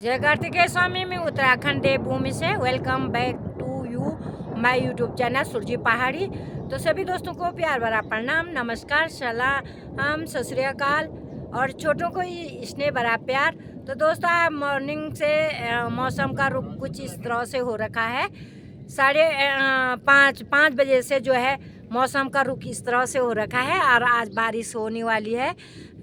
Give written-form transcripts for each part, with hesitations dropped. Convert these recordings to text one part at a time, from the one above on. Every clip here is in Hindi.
जय कार्तिकेय स्वामी में उत्तराखंड देवभूमि से welcome back to you my YouTube channel Surji Pahadi. तो सभी दोस्तों को प्यार भरा प्रणाम, नमस्कार, सलाम, सत श्री अकाल और छोटों को स्नेह भरा प्यार। तो दोस्तों मॉर्निंग से मौसम का रुख कुछ इस तरह से हो रखा है। 5:30 बजे से जो है मौसम का रुख इस तरह से हो रखा है और आज बारिश होने वाली है।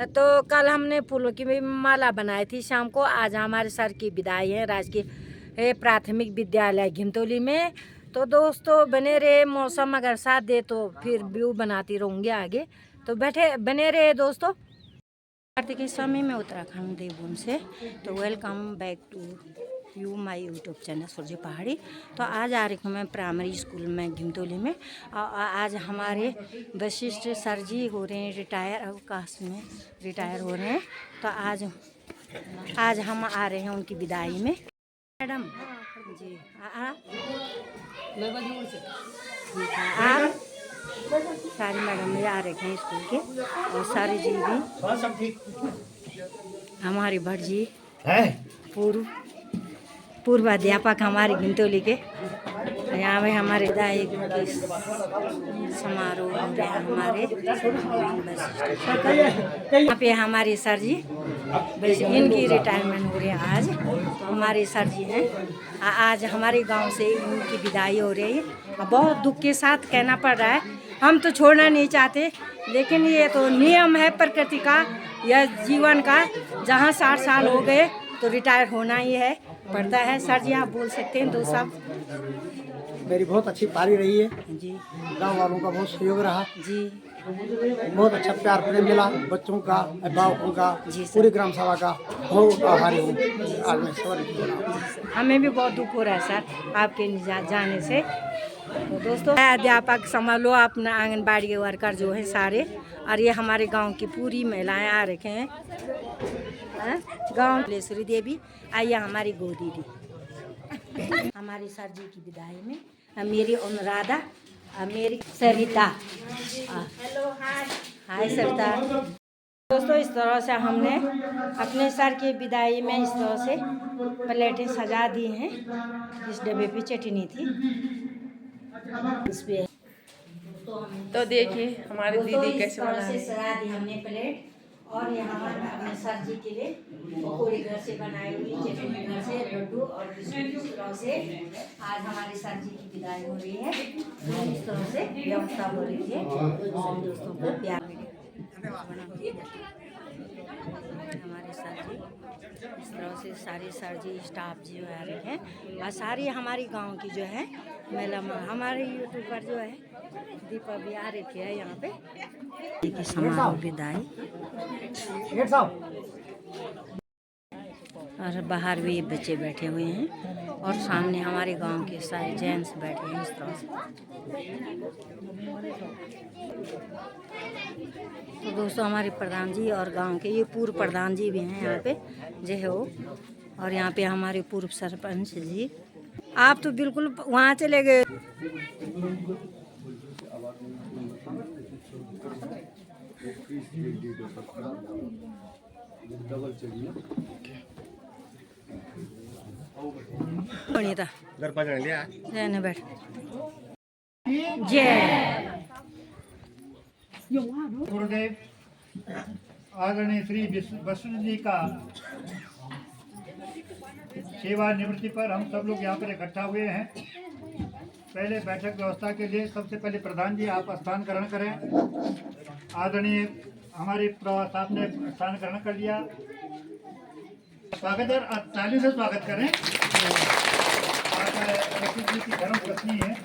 तो कल हमने फूलों की माला बनाई थी शाम को। आज हमारे सर की विदाई है राजकीय प्राथमिक विद्यालय घिमतौली में। तो दोस्तों बने रहे, मौसम अगर साथ दे तो फिर व्यू बनाती रहूँगी आगे। तो बने रहे दोस्तों। कार्तिकेय स्वामी में उत्तराखंड देवभूमि से। तो welcome back to you my YouTube channel Surji Pahadi. तो आज आ रही हूँ मैं प्राइमरी स्कूल में घिमतौली में। आज हमारे वशिष्ठ सर जी हो रहे हैं रिटायर, अवकाश में रिटायर हो रहे हैं। तो आज हम आ रहे हैं उनकी विदाई में। मैडम जी आप सारी मैडम भी आ रहे हैं स्कूल के और सारे जी भी हमारे भट्ट जी पूर्व अध्यापक हमारे घिमतौली के। यहाँ में हमारे विदाई समारोह हो रहे हैं हमारे यहाँ पे हमारे सर जी, वैसे इनकी रिटायरमेंट हो रही है आज। तो हमारे सर जी हैं, आज हमारे गांव से इनकी विदाई हो रही है। बहुत दुख के साथ कहना पड़ रहा है, हम तो छोड़ना नहीं चाहते लेकिन ये तो नियम है प्रकृति का या जीवन का। जहाँ 60 साल हो गए तो रिटायर होना ही है, पड़ता है। सर जी आप बोल सकते हैं दो शब्द। मेरी बहुत अच्छी पारी रही है जी, गांव वालों का बहुत सहयोग रहा जी, बहुत अच्छा प्यार प्रेम मिला बच्चों का, अभिभावकों का, पूरी ग्राम सभा का बहुत आभारी हूँ। आज मैं सवाल हमें भी बहुत दुख हो रहा है सर आपके जाने से। तो दोस्तों अध्यापक समझ लो, अपना आंगनबाड़ी के वर्कर जो है सारे, और ये हमारे गांव की पूरी महिलाएं आ रखे हैं गांव। लेश्वरी देवी आइए हमारी गोदी दी हमारी सर जी की विदाई में। मेरी अनुराधा, मेरी सरिता। हेलो हाय सरिता। दोस्तों इस तरह से हमने अपने सर की विदाई में इस तरह से प्लेटें सजा दी हैं। इस डब्बे पे चटनी थी इस पे। तो देखिए हमारी दीदी कैसे बना रही है। सजा दी हमने प्लेट। और यहाँ पर अपने सर जी के लिए पकौड़ी घर से बनाई हुई, चटनी घर से, लड्डू और बिस्कुट। इस तरह से आज हमारे सर जी की विदाई हो रही है। इस तरह से व्यवस्था हो रही है। सभी दोस्तों को प्यार मिले। हमारे सर जी इस तरह से सारे सर जी स्टाफ जो आ रहे हैं और सारी हमारी गांव की जो है महिला हमारे यूट्यूब पर जो है दीपा भी आ रही थी यहाँ पे। देखिए समारोह विदाई और बाहर भी बच्चे बैठे हुए हैं और सामने हमारे गांव के सारे जेंट्स बैठे हैं इस तरह से। तो दोस्तों हमारे प्रधान जी और गांव के ये पूर्व प्रधान जी भी हैं यहाँ पे जय हो। और यहाँ पे हमारे पूर्व सरपंच जी। आप तो बिल्कुल वहाँ चले गए। घर पर लिया जय बैठ जय गुरुदेव आदरणीय श्री वशिष्ठ जी का सेवानिवृत्ति पर हम सब लोग यहाँ पर इकट्ठा हुए हैं। पहले बैठक व्यवस्था के लिए सबसे पहले प्रधान जी आप स्थान ग्रहण करें। आदरणीय हमारे साहब ने स्थान ग्रहण कर लिया। स्वागत और ताली से स्वागत करें। वशिष्ठ जी की धर्म पत्नी है,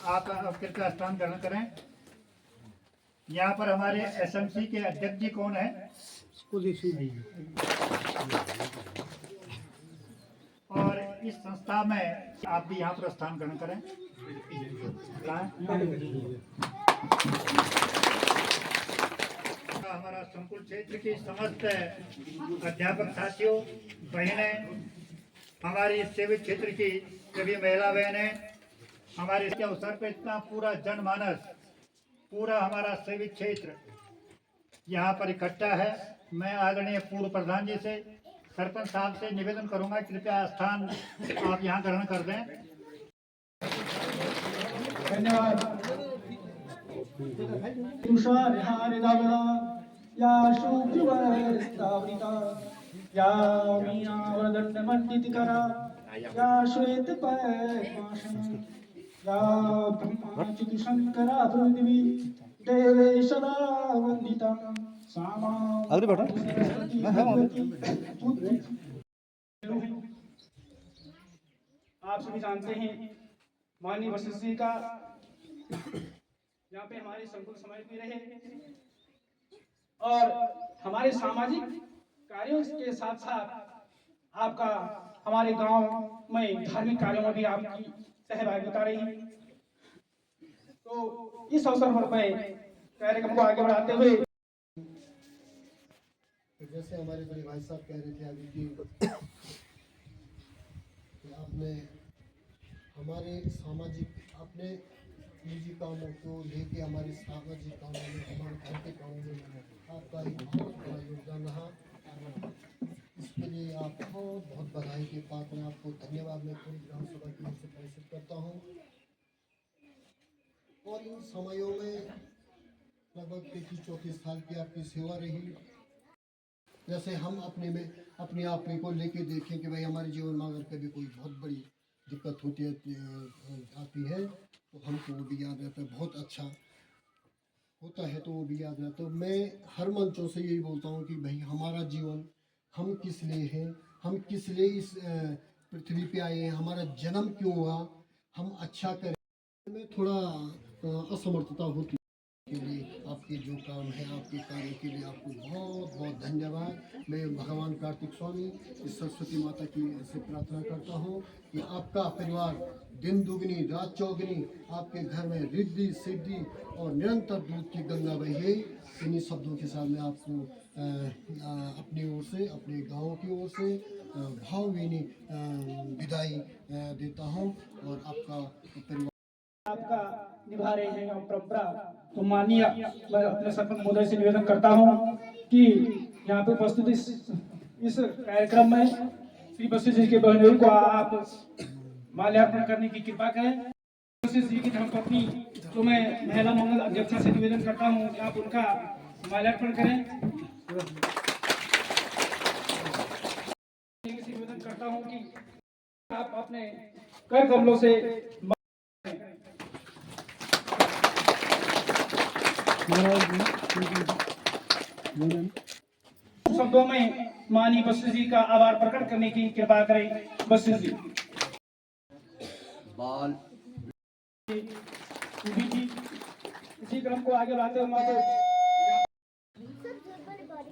आप कृपया स्थान ग्रहण करें। यहाँ पर हमारे एसएमसी के अध्यक्ष जी कौन है? और इस संस्था में आप भी यहाँ पर स्थान ग्रहण करें। हमारा संकुल क्षेत्र के समस्त अध्यापक साथियों, बहनें, हमारी सेवित क्षेत्र की सभी महिला बहनें, हमारे इसके अवसर पर इतना पूरा जनमानस, पूरा हमारा सेवित क्षेत्र यहाँ पर इकट्ठा है। मैं आदरणीय पूर्व प्रधान जी से सरपंच साहब से निवेदन करूंगा, कृपया स्थान आप यहाँ ग्रहण कर दें। धन्यवाद। तुषार हार दावला या शुभ्रवर स्थावरिता या मीनावदंड मंडितकरा या श्वेत पद्मासन या ब्रह्माच्युत शंकरा पृथ्वी देवे सदा वंदिता सामा अग्रे बैठो। आप सभी जानते हैं माननीय वशिष्ठ जी का यहाँ पे हमारे संकुल समाज भी रहे और हमारे सामाजिक कार्यों के साथ साथ आपका हमारे गांव में धार्मिक कार्यों में भी आपकी सहभागिता रही। तो इस अवसर पर मैं कार्यक्रम को आगे बढ़ाते हुए जैसे हमारे बड़े भाई साहब कह रहे थे अभी कि आपने हमारे सामाजिक अपने निजी कामों को लेके हमारे सामाजिक कामों में, हमारे घर के कामों में आपका एक बहुत बड़ा योगदान रहा। इसके लिए आप बहुत बहुत बधाई के पात्र हैं। आपको धन्यवाद मैं पूरी ग्राम सभा की ओर से प्रेषित करता हूँ। और इन समयों में लगभग 33-34 साल की आपकी सेवा रही। जैसे हम अपने आप को लेके देखें कि भाई हमारे जीवन में अगर कभी कोई बहुत बड़ी दिक्कत होती आती है तो हमको वो भी याद रहता है, बहुत अच्छा होता है तो वो भी याद रहता है। मैं हर मंचों से यही बोलता हूँ कि भाई हमारा जीवन हम किस लिए हैं, हम किस लिए इस पृथ्वी पे आए हैं, हमारा जन्म क्यों हुआ, हम अच्छा करें। में थोड़ा असमर्थता होती के लिए आपके जो काम है, आपके कार्य के लिए आपको बहुत बहुत धन्यवाद। मैं भगवान कार्तिक स्वामी इस सरस्वती माता की से प्रार्थना करता हूँ कि आपका परिवार दिन दुगनी रात चौगनी आपके घर में रिद्धि सिद्धि और निरंतर दूध की गंगा बहे। इन्हीं शब्दों के साथ मैं आपको अपनी ओर से, अपने गाँव की ओर से भावभीनी विदाई देता हूँ और आपका परिवार आपका निभा रहे हैं और परंपरा। तो माननीय मैं अपने सरपंच महोदय से निवेदन करता हूं कि यहाँ पे उपस्थित इस कार्यक्रम में श्री वशिष्ठ जी के बहनोई को आप माल्यार्पण करने की कृपा करें। वशिष्ठ जी की धर्मपत्नी तो मैं महिला मंगल अध्यक्षा से निवेदन करता हूँ कि आप उनका माल्यार्पण करें। निवेदन करता हूँ कि आप अपने कर कमलों से शब्दों में माननीय वशिष्ठ जी का आभार प्रकट करने की कृपा करें। वशिष्ठ जी इसी क्रम को आगे बढ़ाते हुए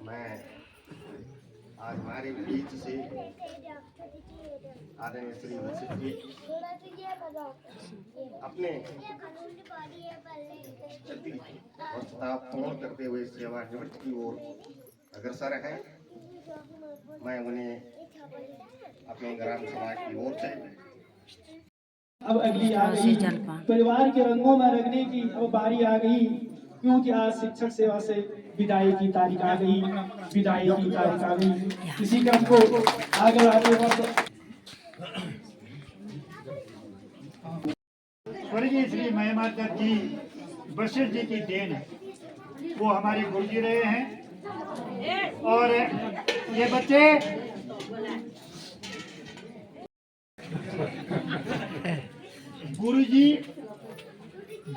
मैं आज हमारे बीच से आदरणीय श्री वशिष्ठ जी अपने वर्षता पूर्ण करते हुए सेवानिवृत्ति की ओर अग्रसर है। मैं उन्हें अपने ग्राम समाज की ओर से अब अगली आ गई परिवार के रंगों में रंगने की अब बारी आ गई, क्योंकि आज शिक्षक सेवा से विदाई की तारीख आ गई, विदाई की तारीख आ गई। इसी क्रम को आगे बढ़ाते वक्त स्वर्गीय श्री महिमाता जी वशिष्ठ जी की देन है, वो हमारे गुरु जी रहे हैं। और ये बच्चे गुरु जी,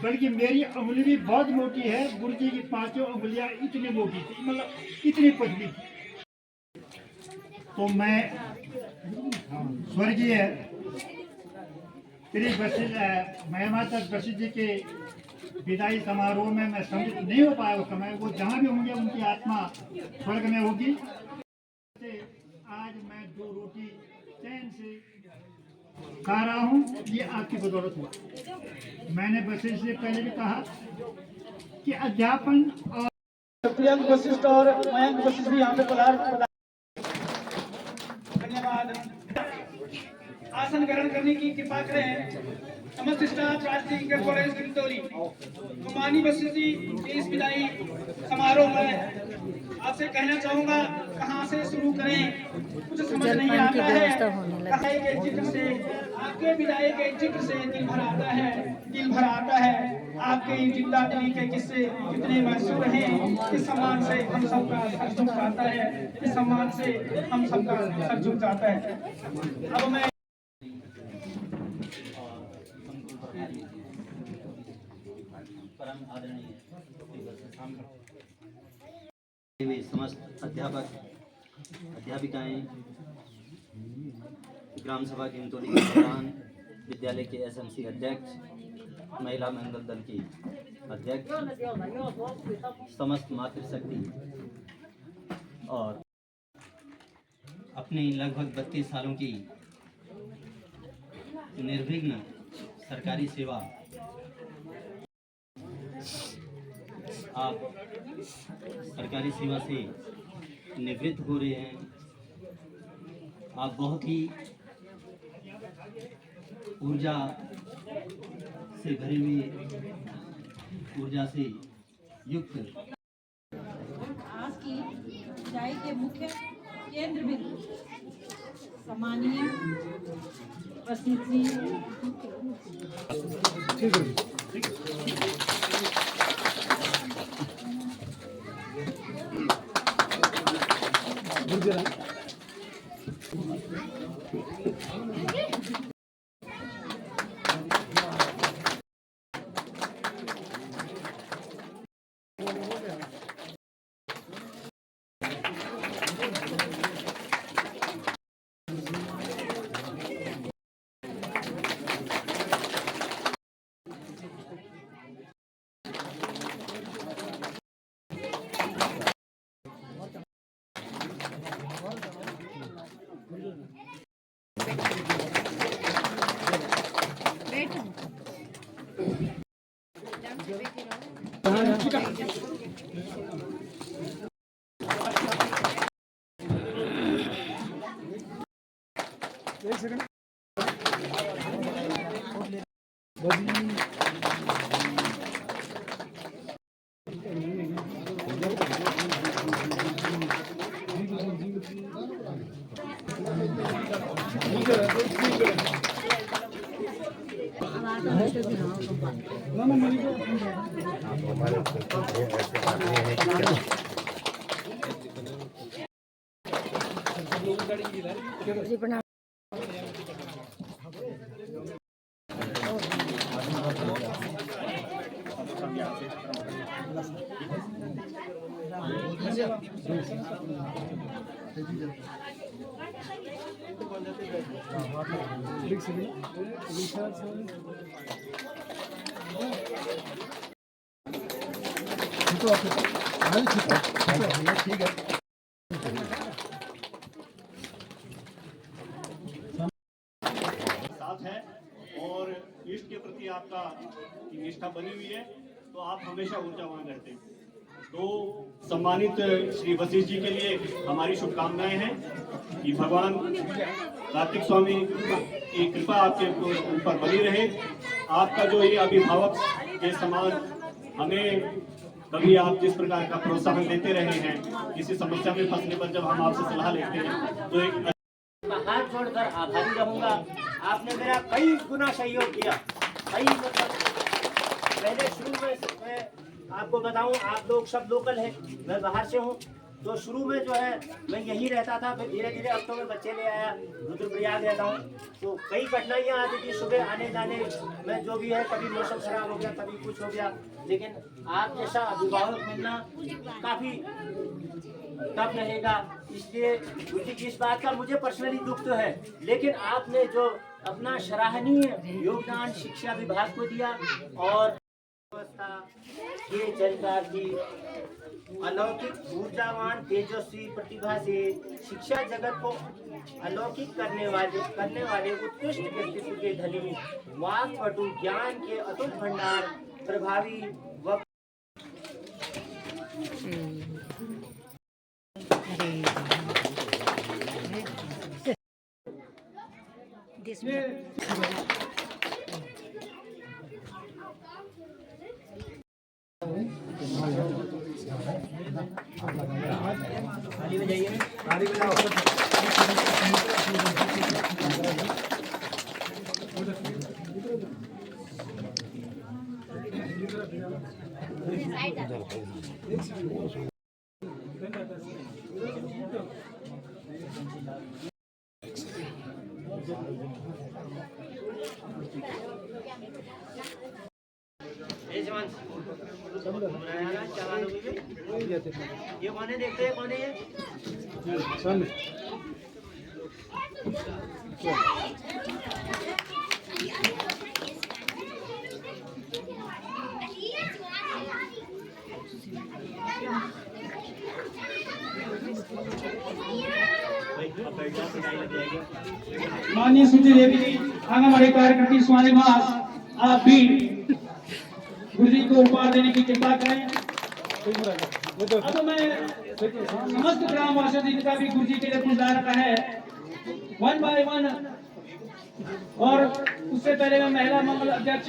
बल्कि मेरी उंगली भी बहुत मोटी है, गुरु जी की पांचों उंगलियां इतनी मोटी थी, मतलब इतनी पतली थी। तो मैं स्वर्गीय श्री वशिष्ठ महिमाता वशिष्ठ जी के विदाई समारोह में मैं सम्मिलित नहीं हो पाया उस समय। वो जहाँ भी होंगे उनकी आत्मा स्वर्ग में होगी। आज मैं 2 रोटी चैन से खा रहा हूँ, ये आपकी बदौलत हुआ। मैंने वशिष्ठ से पहले भी कहा कि अध्यापन और प्रियंक वशिष्ठ और मयंक वशिष्ठ भी यहाँ पे पधार। धन्यवाद। आसन ग्रहण करने की कृपा करें। समस्त स्टाफ राष्ट्रीय इंटर कॉलेज किंतौली। तो माननीय वशिष्ठ जी के इस विदाई समारोह में आपसे कहना चाहूंगा कहाँ से शुरू करें, कुछ समझ नहीं जलपान की आता व्यवस्था है। होने लगी। विदाई के जिक्र से, आपके विदाई के जिक्र से दिल भर आता है, दिल भर आता है। आपके जिंदा दिली के किस्से कितने मशहूर हैं। इस सम्मान से हम सबका सर झुक जाता है, इस सम्मान से हम सबका सर झुक जाता है। अब मैं परम आदरणीय वे समस्त अध्यापक अध्यापिकाएं, ग्राम सभा के इंतोली के प्रधान, विद्यालय के एसएमसी अध्यक्ष, महिला मंगल दल की अध्यक्ष, समस्त मातृशक्ति और अपनी लगभग 32 सालों की निर्विघ्न सरकारी सेवा आप सरकारी सेवा से निवृत्त हो रहे हैं। आप बहुत ही ऊर्जा से भरे हुए, ऊर्जा से युक्त आज की विदाई के मुख्य केंद्र बिंदु सम्मानीय उपस्थित जी प्रणाम। साथ है और ईष्ट के प्रति आपका निष्ठा बनी हुई है, तो आप हमेशा ऊर्जावान रहते हैं। तो सम्मानित श्री वशिष्ठ जी के लिए हमारी शुभकामनाएं हैं कि भगवान कार्तिक स्वामी की कृपा आपके ऊपर बनी रहे। आपका जो ये अभिभावक के समान हमें कभी आप जिस प्रकार का प्रोत्साहन देते रहे हैं, किसी समस्या में फंसने पर जब हम आपसे सलाह लेते हैं तो एक हाथ जोड़कर आभारी रहूंगा। आपने मेरा कई गुना सहयोग किया, कई मतलब पहले शुरू में मैं आपको बताऊं, आप लोग सब लोकल हैं, मैं बाहर से हूं, तो शुरू में जो है मैं यहीं रहता था, फिर धीरे धीरे अब तो मैं बच्चे ले आया, रुद्रप्रयाग रहता हूँ, तो कई कठिनाइयाँ आती थी सुबह आने जाने में, जो भी है कभी मौसम खराब हो गया, कभी कुछ हो गया, लेकिन आप जैसा अभिभावक मिलना काफ़ी तब रहेगा। इसलिए इस बात का मुझे पर्सनली दुख तो है, लेकिन आपने जो अपना सराहनीय योगदान शिक्षा विभाग को दिया और व्यवस्था के जानकार की अलौकिक ऊर्जावान तेजस्वी प्रतिभा से शिक्षा जगत को अलौकिक करने वाले उत्कृष्ट व्यक्तित्व के धनी, वाक्पटु, ज्ञान के अतुल भंडार, प्रभावी व ये कौन है, देखते हैं कौन है ये? माननीय सुजी देवी जी, आंगनबाड़ी कार्यकर्ती स्वामी मास, आप भी गुरु जी को उपहार देने की कृपा करें। अब मैं समस्त ग्रामवासियों जी का भी गुरु जी के लिए कुछ ला रखा है, 1 बाय 1। और उससे पहले मैं महिला मंगल अध्यक्ष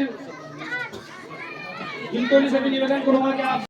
जिंतोली से भी निवेदन करूंगा कि आप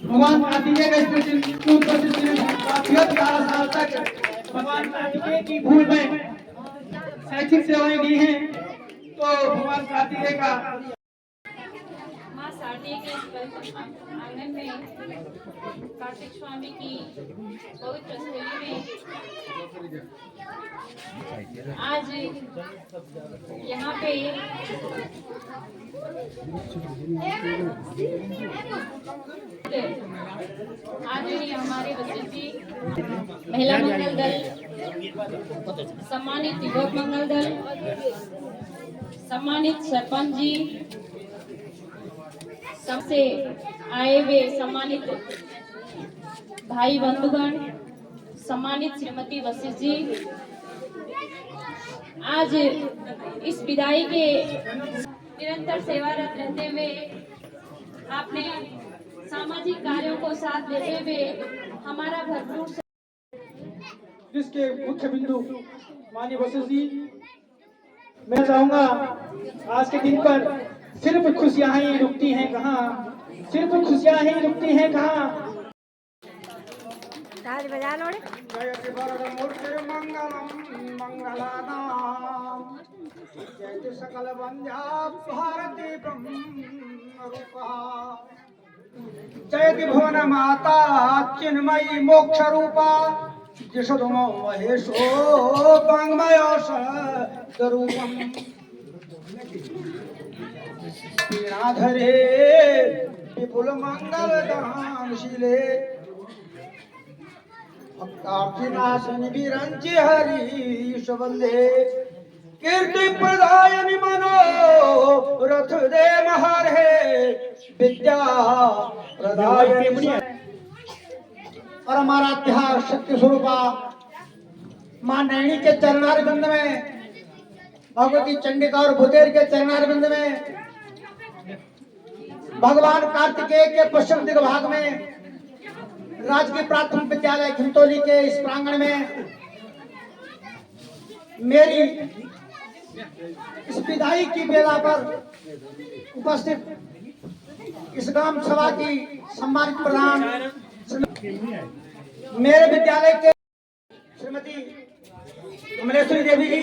भगवान कार्तिकेय का काफी 11 साल तक भगवान कार्तिकेय की भूमि में शैक्षिक सेवाएं दी हैं, तो भगवान कार्तिकेय का माँ शारदीय के इस आंगन में कार्तिक स्वामी की पवित्र स्थली में आज यहाँ पे आदरणीय हमारे वशिष्ठ जी, महिला मंगल दल, सम्मानित युवक मंगल दल, सम्मानित सरपंच जी, सबसे आए हुए सम्मानित भाई बंधुगण, सम्मानित श्रीमती वशिष्ठ जी, आज इस विदाई के निरंतर सेवारत रहते हुए आपने सामाजिक कार्यों को साथ लेते हुए हमारा भरपूर जिसके मुख्य बिंदु माननीय वशिष्ठ जी, मैं चाहूंगा आज के दिन पर सिर्फ खुशियां ही रुकती हैं कहाँ, सिर्फ खुशियां ही रुकती हैं कहाँ। ताज बजा लो रे। जयति वरदमूर्ति मंगलम मंगलानाम, जयति सकल वंद्या भारती ब्रह्मरूपा, जयति भुवन माता चिन्मयी मोक्ष रूपा, जिषधुमो महेशो वाङ्मयो सदरूपम्, वीणाधरे विपुल मंगल दानशीले, भक्तार्थिनाशनि विरंचि हरीश वंदे, कीर्ति प्रदायनि मनोरथ दे महर्हे, विद्या प्रदायनि। और हमारा इतिहास शक्ति स्वरूपा मां नैनी के चरणारविंद में, भगवती चंडिका और भूतेर के चरणारविंद में, भगवान कार्तिकेय के पश्चिम दिग्भाग में राजकीय प्राथमिक विद्यालय खिंतोली के इस प्रांगण में मेरी इस विदाई की बेला पर उपस्थित इस ग्राम सभा की सम्मानित प्रधान मेरे विद्यालय के श्रीमती कमलेश्वरी देवी जी,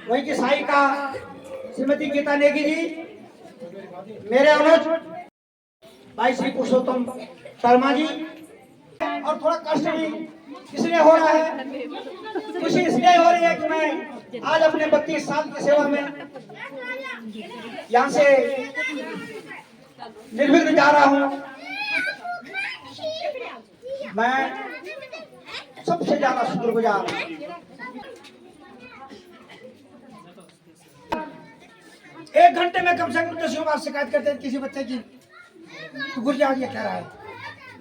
वही की सहायिका श्रीमती गीता नेगी जी, मेरे अनुज भाई श्री पुरुषोत्तम शर्मा जी। और थोड़ा कष्ट भी इसलिए हो रहा है, खुशी इसलिए हो रही है कि मैं आज अपने 32 साल की सेवा में यहाँ से निर्विघ्न जा रहा हूँ। मैं सबसे ज्यादा शुक्रगुजार। एक घंटे में कम से कम 10 बार शिकायत करते हैं किसी बच्चे की, तो गुरजाज ये कह रहा है,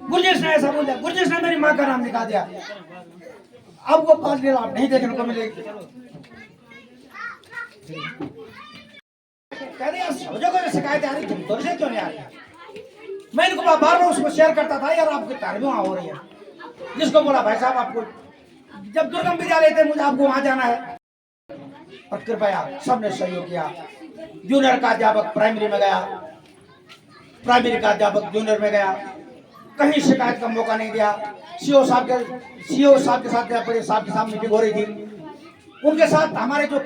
गुरजेश ने ऐसा बोला, गुरजेश ने मेरी माँ का नाम निकाल दिया। अब वो 5 दिन आप नहीं देखने को मिलेगी। कह रहे समझो को शिकायत आ रही, तुम तो से क्यों नहीं आ रही? मैं इनको बार बार उसको शेयर करता था, यार आपकी तारीफें हो रही है। जिसको बोला भाई साहब आपको जब दुर्गम विद्यालय थे मुझे आपको वहां जाना है, और कृपया सबने सहयोग किया। जूनियर का अध्यापक प्राइमरी में गया, प्राइमरी का अध्यापक जूनियर में गया, कहीं शिकायत का मौका नहीं दिया। सीओ साहब के साथ बड़े साहब के साथ मीटिंग हो रही थी, उनके साथ हमारे जो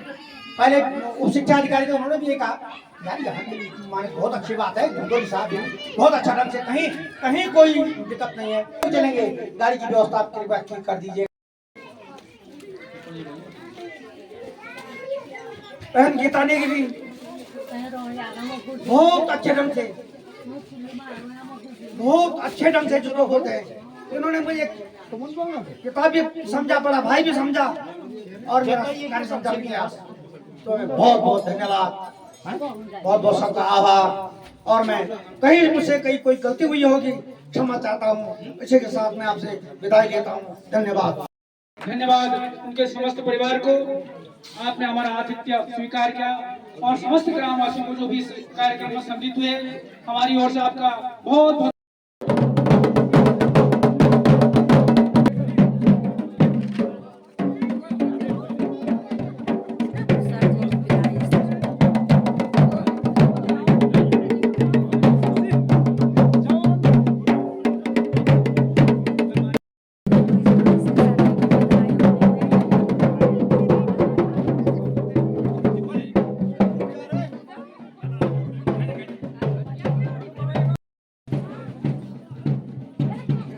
पहले उप शिक्षा अधिकारी थे उन्होंने भी ये कहा, यार यहाँ के माने बहुत अच्छी बात है, गंगोली साहब बहुत अच्छा ढंग से, कहीं कोई दिक्कत नहीं है, तो चलेंगे। गाड़ी की व्यवस्था आप कृपया कर दीजिए। बहन गीता ने भी बहुत अच्छे ढंग से जो होते हैं, इन्होंने मुझे किताब भी समझा, पढ़ा भाई भी समझा, और मेरा कार्य समझा किया। तो बहुत बहुत धन्यवाद, बहुत बहुत सबका आभार। और मैं कहीं मुझसे कहीं कोई गलती हुई होगी क्षमा चाहता हूँ। इसी के साथ मैं आपसे विदाई लेता हूँ। धन्यवाद। धन्यवाद उनके समस्त परिवार को, आपने हमारा आतिथ्य स्वीकार किया, और समस्त ग्रामवासियों को जो भी इस कार्यक्रम में सम्मिलित हुए, हमारी ओर से आपका बहुत बहुत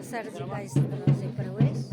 सर जी का इस तरह से प्रवेश।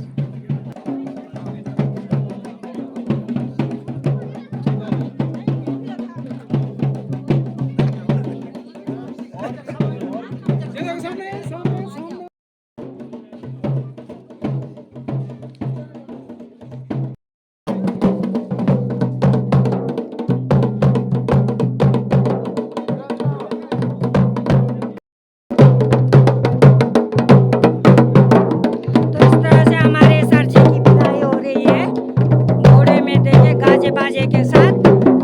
बाजे के साथ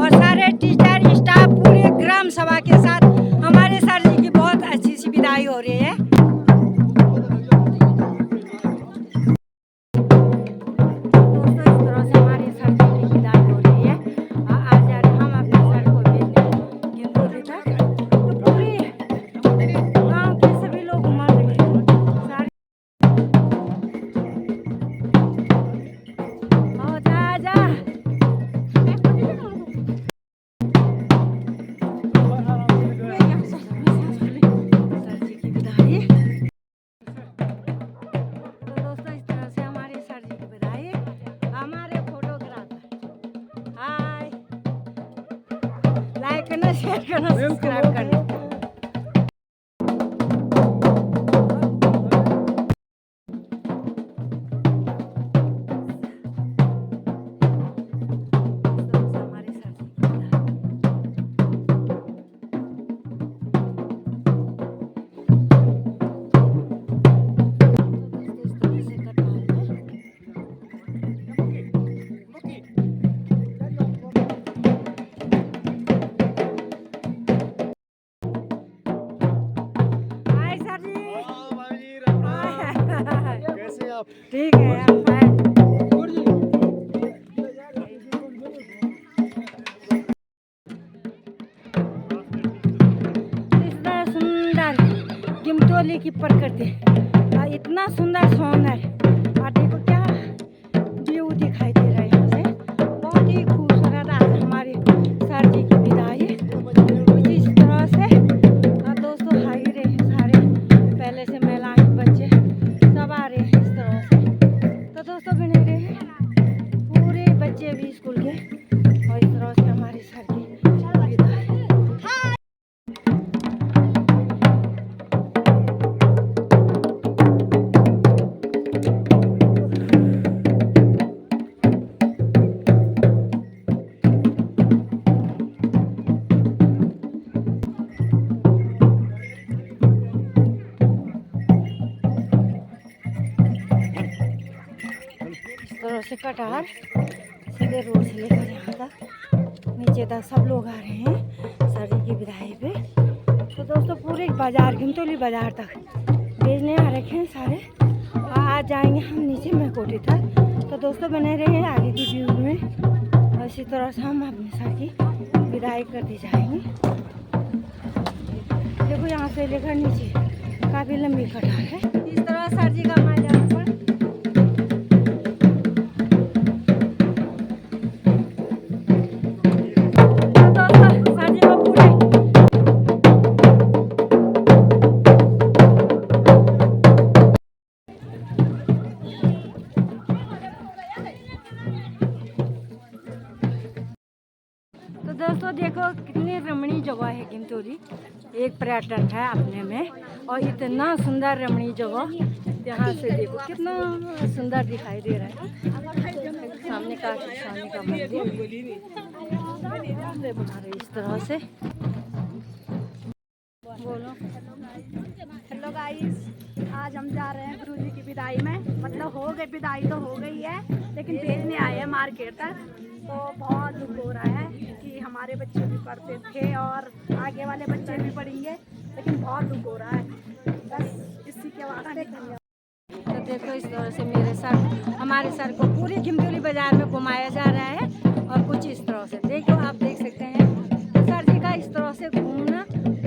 और सारे टीचर स्टाफ पूरे ग्राम सभा के साथ हमारे सर जी की बहुत अच्छी सी विदाई हो रही है। दोस्तों इस तरह से हमारे सर जी की विदाई हो रही है। आज हम अपने सर को भेजने गिंदौली तक, तो पूरे गाँव के सभी लोग उमड़ रहे हैं। लाइक करना, शेयर करना, सब्सक्राइब करना। ठीक है, दिल्ली की प्रकृति और इतना सुंदर सौंदर्य और देखो क्या व्यू दिखाई दे रहा है यहाँ से। बहुत ही खूबसूरत आज हमारे सर जी की विदाई कुछ इस तरह से। और दोस्तों आ ही रहे हैं सारे, पहले से महिलाएं बच्चे सब आ रहे हैं इस तरह से। तो दोस्तों बने रहे पूरे बच्चे भी स्कूल के और इस तरह से हमारे सर की विदाई। तरह से कटार सीधे रोड से लेकर यहाँ तक नीचे तक सब लोग आ रहे हैं सर जी की विदाई पे। तो दोस्तों पूरे बाजार घिमतोली बाजार तक बेचने आ रखे हैं सारे। और आज जाएंगे हम नीचे मैकोटी तक। तो दोस्तों बने रहे आगे की व्यू में। और इसी तरह से हम अपने सर की विदाई करते जाएंगे। देखो यहाँ से लेकर नीचे काफ़ी लंबी कटार है। इस तरह सर जी का माया दोस्तों देखो कितनी रमणीय जगह है घिमतोली। एक पर्यटन है अपने में और इतना सुंदर रमणीय जगह। यहाँ से देखो कितना सुंदर दिखाई दे रहा है। सामने का मंदिर बना रहे इस तरह से। बोलो। हेलो गाइस, आज हम जा रहे हैं गुरु जी की विदाई में। मतलब हो गई विदाई तो हो गई है, लेकिन भेजने आए हैं मार्केट तक। तो बहुत दुख हो रहा है कि हमारे बच्चे भी पढ़ते थे और आगे वाले बच्चे भी पढ़ेंगे, लेकिन बहुत दुख हो रहा है। बस इसी के वास्ते धन्यवाद। तो देखो इस तरह से मेरे सर हमारे सर को पूरे घिमतोली बाजार में घुमाया जा रहा है। और कुछ इस तरह से देखो आप देख सकते हैं सर जी का इस तरह से घूमना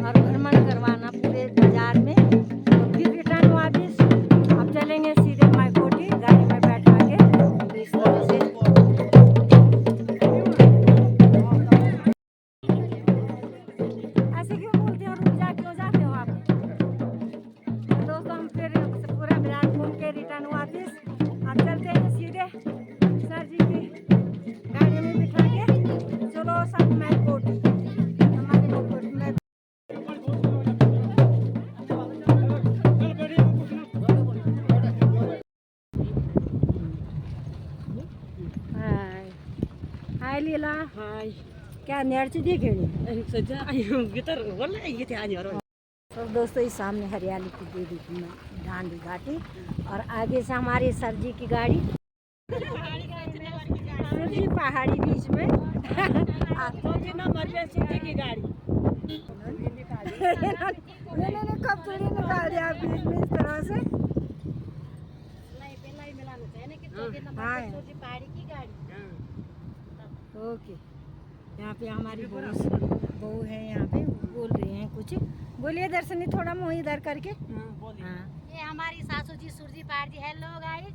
और भ्रमण करवाना पूरे बाजार में। तो फिर रिटर्न वापस अब चलेंगे सीधे मैकोटी गाड़ी में बैठा के। तो इस तरह से ऐसे क्यों बोलते हो, रुक जा क्यों जाते हो आप? दोस्तों हम फिर पूरा बाजार घूम के रिटर्न वापस अब चलते हैं सीधे सर जी की गाड़ी में बिठा के। चलो सब मैकोटी हमारे मैकोटी में। हाय लीला। हाय क्या नर्ची दी घेड़ी तो दोस्तों इस सामने हरियाली की देवी की डांडी घाटी और आगे से हमारे सर जी की गाड़ी सर जी पहाड़ी बीच में की गाड़ी कब थोड़ी निकाल दिया बीच में इस तरह से। हाँ ओके। यहाँ पे हमारी बहू है, यहाँ पे बोल रही हैं कुछ। बोलिए दर्शनी थोड़ा मुँह इधर करके। हाँ ये हमारी सासू जी सुरजी पहाड़ जी। हेलो गाइस,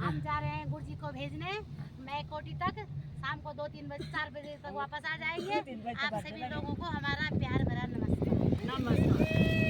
हम जा रहे हैं गुरु जी को भेजने मैकोटी तक। शाम को 2-3 बजे 4 बजे तक वापस आ जाएंगे। आप सभी लोगों को हमारा प्यार भरा नमस्कार।